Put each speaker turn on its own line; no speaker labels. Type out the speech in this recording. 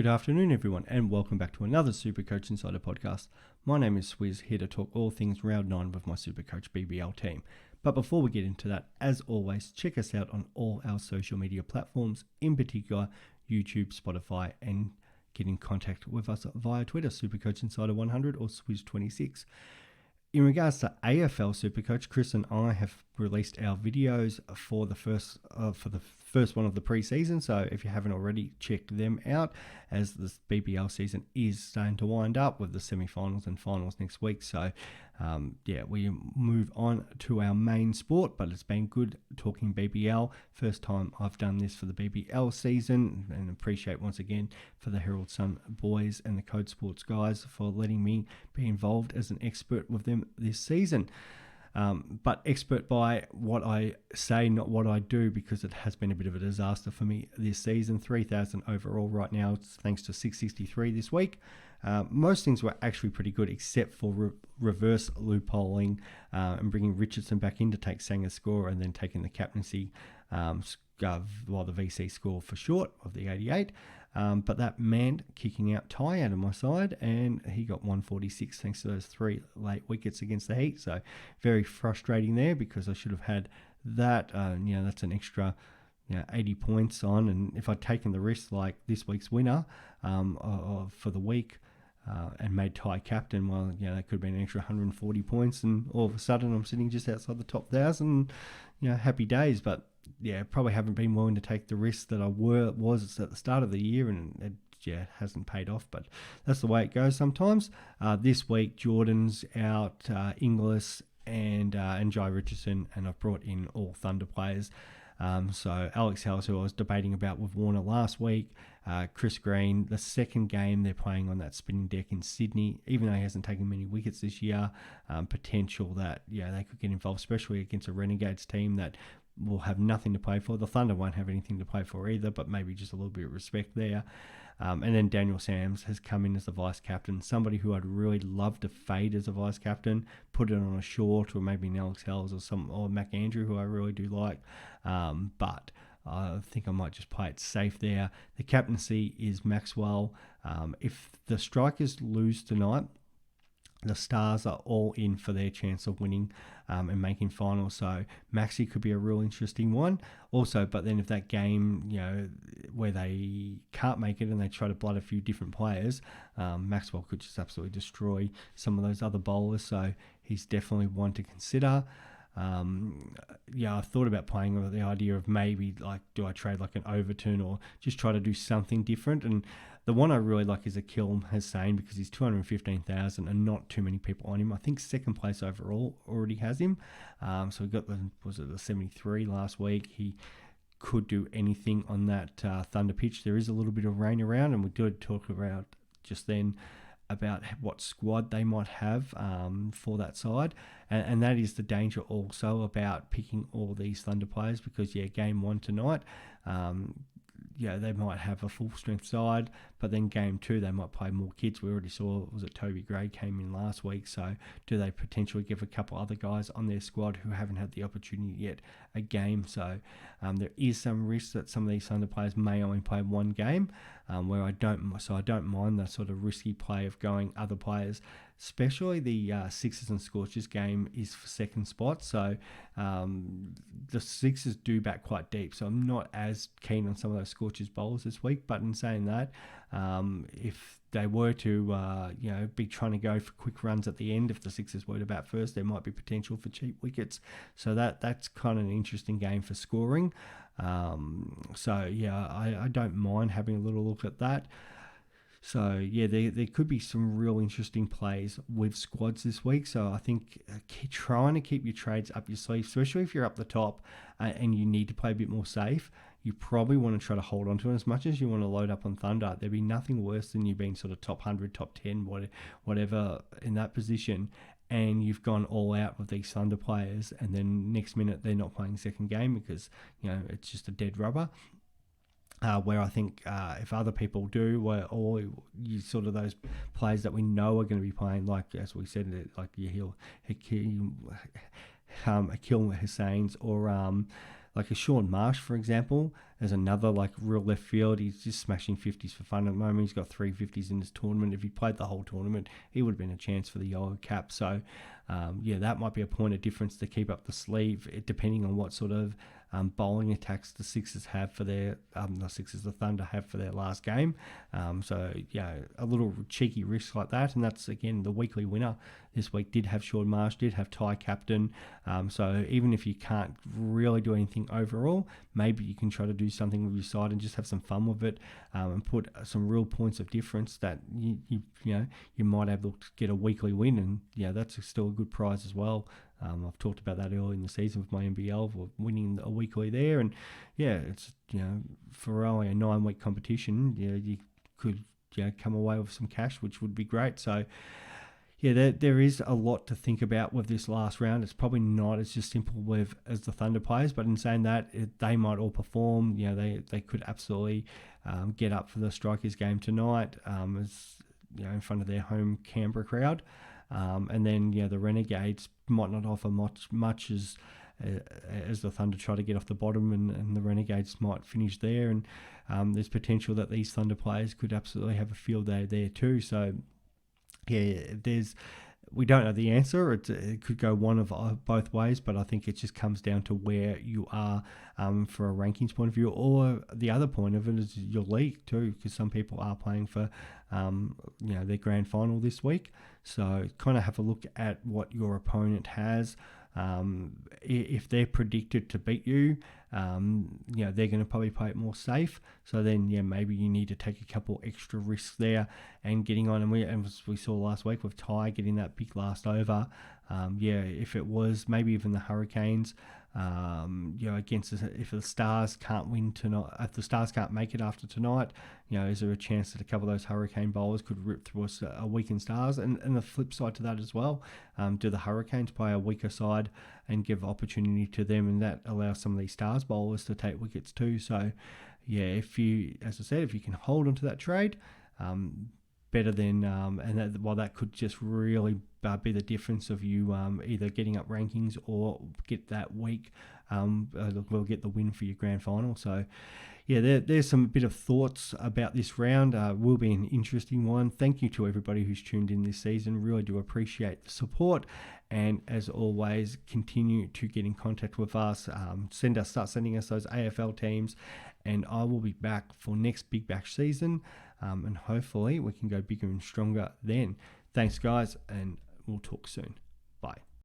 Good afternoon, everyone, and welcome back to another Supercoach Insider podcast. My name is Swiz, here to talk all things round 9 with my Supercoach BBL team. But before we get into that, as always, check us out on all our social media platforms, in particular YouTube, Spotify, and get in contact with us via Twitter, Supercoach Insider 100 or Swiz26. In regards to AFL Supercoach, Chris and I have released our videos for the first one of the preseason. So if you haven't already, check them out, as the BBL season is starting to wind up with the semi-finals and finals next week. So we move on to our main sport, but it's been good talking BBL. First time I've done this for the BBL season, and appreciate once again for the Herald Sun boys and the Code Sports guys for letting me be involved as an expert with them this season. But expert by what I say, not what I do, because it has been a bit of a disaster for me this season. 3,000 overall right now, thanks to 663 this week. Most things were actually pretty good, except for reverse loopholing and bringing Richardson back in to take Sanger's score, and then taking the captaincy while the VC score for short of the 88. But that man kicking out Ty out of my side, and he got 146 thanks to those 3 late wickets against the Heat. So very frustrating there, because I should have had that. That's an extra 80 points on, and if I'd taken the risk like this week's winner for the week and made Ty captain, well, that could have been an extra 140 points, and all of a sudden I'm sitting just outside the top 1,000. Happy days. But probably haven't been willing to take the risk that I was at the start of the year, and it hasn't paid off, but that's the way it goes sometimes. This week, Jordan's out, Inglis and Jai Richardson, and I've brought in all Thunder players. So Alex Hales, who I was debating about with Warner last week, Chris Green, the second game they're playing on that spinning deck in Sydney, even though he hasn't taken many wickets this year, potential that they could get involved, especially against a Renegades team that will have nothing to play for. The Thunder won't have anything to play for either, but maybe just a little bit of respect there. And then Daniel Sams has come in as the vice captain, somebody who I'd really love to fade as a vice captain, put it on a short, or maybe an Alex Hales or Mac Andrew, who I really do like. But I think I might just play it safe there. The captaincy is Maxwell. If the Strikers lose tonight, the Stars are all in for their chance of winning and making finals. So Maxi could be a real interesting one. Also, but then if that game, where they can't make it and they try to blood a few different players, Maxwell could just absolutely destroy some of those other bowlers. So he's definitely one to consider. I thought about playing with the idea of maybe, do I trade like an Overton or just try to do something different? And the one I really like is Akil Hussain, because he's 215,000 and not too many people on him. I think second place overall already has him. So we got the 73 last week. He could do anything on that Thunder pitch. There is a little bit of rain around, and we did talk about just then about what squad they might have for that side. And that is the danger also about picking all these Thunder players, because, game 1 tonight, they might have a full-strength side, but then game 2, they might play more kids. We already saw, Toby Gray came in last week, so do they potentially give a couple other guys on their squad who haven't had the opportunity yet a game? So there is some risk that some of these Thunder players may only play one game, where I don't mind that sort of risky play of going other players. Especially the Sixers and Scorchers game is for second spot, so the Sixers do back quite deep, so I'm not as keen on some of those Scorchers bowlers this week. But in saying that, if they were to be trying to go for quick runs at the end, if the Sixers were to bat first, there might be potential for cheap wickets. So that's kind of an interesting game for scoring. I don't mind having a little look at that. So, there could be some real interesting plays with squads this week. So I think trying to keep your trades up your sleeve, especially if you're up the top and you need to play a bit more safe, you probably want to try to hold on to it as much as you want to load up on Thunder. There'd be nothing worse than you being sort of top 100, top 10, whatever in that position, and you've gone all out with these Thunder players, and then next minute they're not playing second game because, it's just a dead rubber. Where I think if other people do, or you sort of those players that we know are going to be playing, like as we said, like Akil Hussain's, or like a Sean Marsh, for example, as another like real left field. He's just smashing 50s for fun at the moment. He's got 3 50s in this tournament. If he played the whole tournament, he would have been a chance for the yellow cap. So that might be a point of difference to keep up the sleeve, depending on what sort of bowling attacks the Sixers have for their the Thunder have for their last game. A little cheeky risk like that, and that's again the weekly winner this week did have Sean Marsh, did have Ty captain. So even if you can't really do anything overall, maybe you can try to do something with your side and just have some fun with it, and put some real points of difference that you might be able to get a weekly win, and that's still a good prize as well. I've talked about that early in the season with my NBL, for winning a weekly there, and it's for only a 9-week competition, you could come away with some cash, which would be great. So there is a lot to think about with this last round. It's probably not as just simple as the Thunder players, but in saying that, they might all perform. They could absolutely get up for the Strikers game tonight, in front of their home Canberra crowd. And then the Renegades might not offer much as the Thunder try to get off the bottom, and the Renegades might finish there. And there's potential that these Thunder players could absolutely have a field day there too. So we don't know the answer. It could go one of both ways, but I think it just comes down to where you are for a rankings point of view, or the other point of it is your league too, because some people are playing for their grand final this week. So kind of have a look at what your opponent has. If they're predicted to beat you, they're going to probably play it more safe. So then, maybe you need to take a couple extra risks there and getting on. And as we saw last week with Ty getting that big last over. If it was maybe even the Hurricanes, if the Stars can't win tonight, if the Stars can't make it after tonight, is there a chance that a couple of those Hurricane bowlers could rip through a weakened Stars? And the flip side to that as well, do the Hurricanes play a weaker side and give opportunity to them, and that allows some of these Stars bowlers to take wickets too? So, if you can hold onto that trade, better than that could just really be the difference of you either getting up rankings or get that week will get the win for your grand final. So there's some bit of thoughts about this round. Will be an interesting one. Thank you to everybody who's tuned in this season. Really do appreciate the support, and as always, continue to get in contact with us. Start sending us those AFL teams, and I will be back for next Big Bash season. And hopefully we can go bigger and stronger then. Thanks, guys, and we'll talk soon. Bye.